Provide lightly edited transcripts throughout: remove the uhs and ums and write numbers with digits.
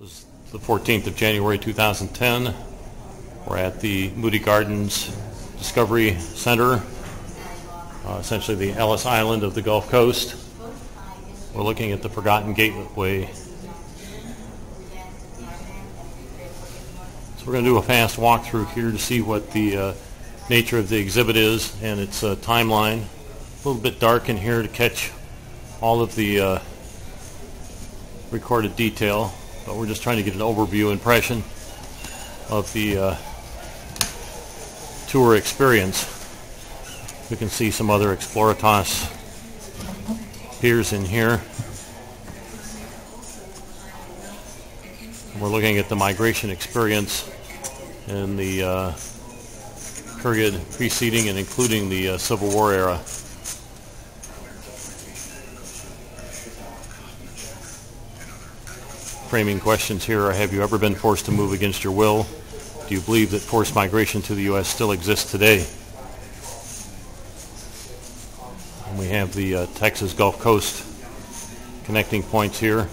This is the 14th of January 2010. We're at the Moody Gardens Discovery Center, essentially the Ellis Island of the Gulf Coast. We're looking at the Forgotten Gateway. So we're going to do a fast walkthrough here to see what the nature of the exhibit is and its timeline. A little bit dark in here to catch all of the recorded detail, but we're just trying to get an overview impression of the tour experience. We can see some other Exploritas piers in here. We're looking at the migration experience in the period preceding and including the Civil War era. Framing questions here are: have you ever been forced to move against your will? Do you believe that forced migration to the U.S. still exists today? And we have the Texas Gulf Coast connecting points here.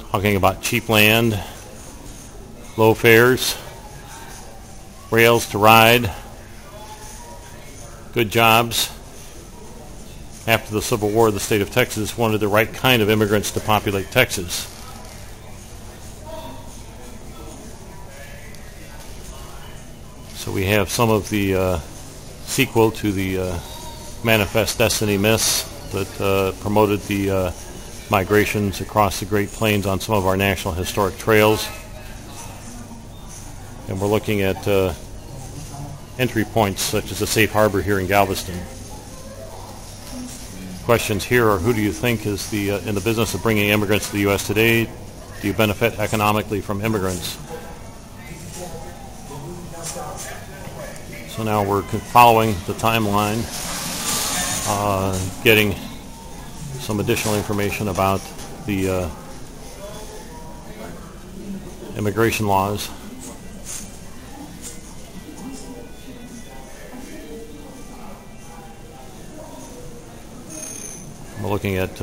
Talking about cheap land, low fares, rails to ride, good jobs. After the Civil War, the state of Texas wanted the right kind of immigrants to populate Texas. So we have some of the sequel to the Manifest Destiny myths that promoted the migrations across the Great Plains on some of our national historic trails. And we're looking at entry points such as the safe harbor here in Galveston. Questions here are: who do you think is in the business of bringing immigrants to the U.S. today? Do you benefit economically from immigrants? So now we're following the timeline, getting some additional information about the immigration laws. We're looking at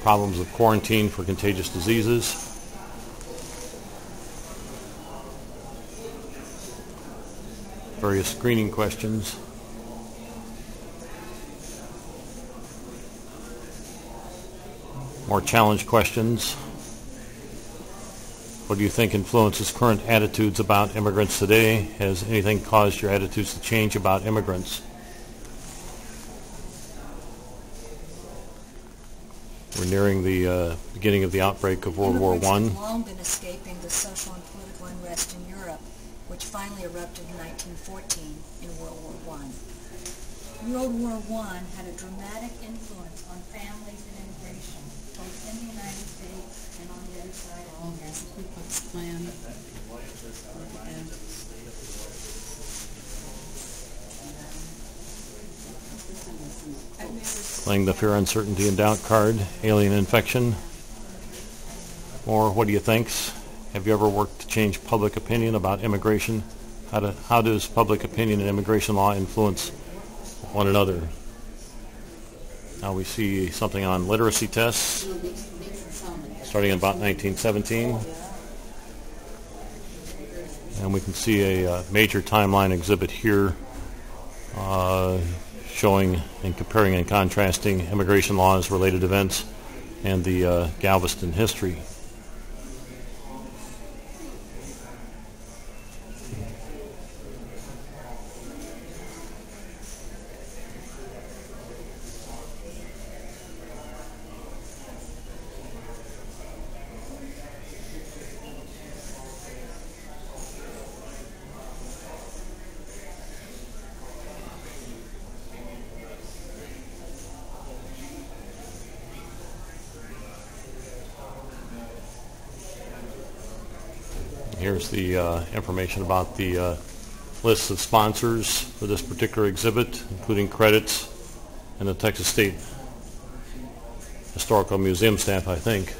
problems of quarantine for contagious diseases. Various screening questions. More challenge questions. What do you think influences current attitudes about immigrants today? Has anything caused your attitudes to change about immigrants? We're nearing the beginning of the outbreak of World War I. Immigrants have long been escaping the social and political unrest in Europe, which finally erupted in 1914 in World War I. World War I had a dramatic influence on families and immigration, both in the United States and on the other side of the America. Ku Klux Klan. Playing the fear, uncertainty, and doubt card. Alien infection. Or what do you think? Have you ever worked to change public opinion about immigration? How does public opinion and immigration law influence one another? Now we see something on literacy tests starting in about 1917. And we can see a major timeline exhibit here showing and comparing and contrasting immigration laws, related events, and the Galveston history. Here's the information about the list of sponsors for this particular exhibit, including credits and the Texas State Historical Museum staff, I think.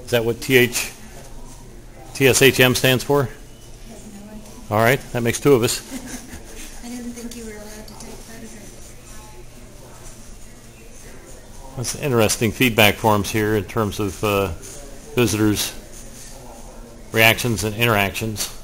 Is that what TSHM stands for? No, All right, that makes two of us. I didn't think you were allowed to That's interesting feedback forms here in terms of visitors' reactions and interactions.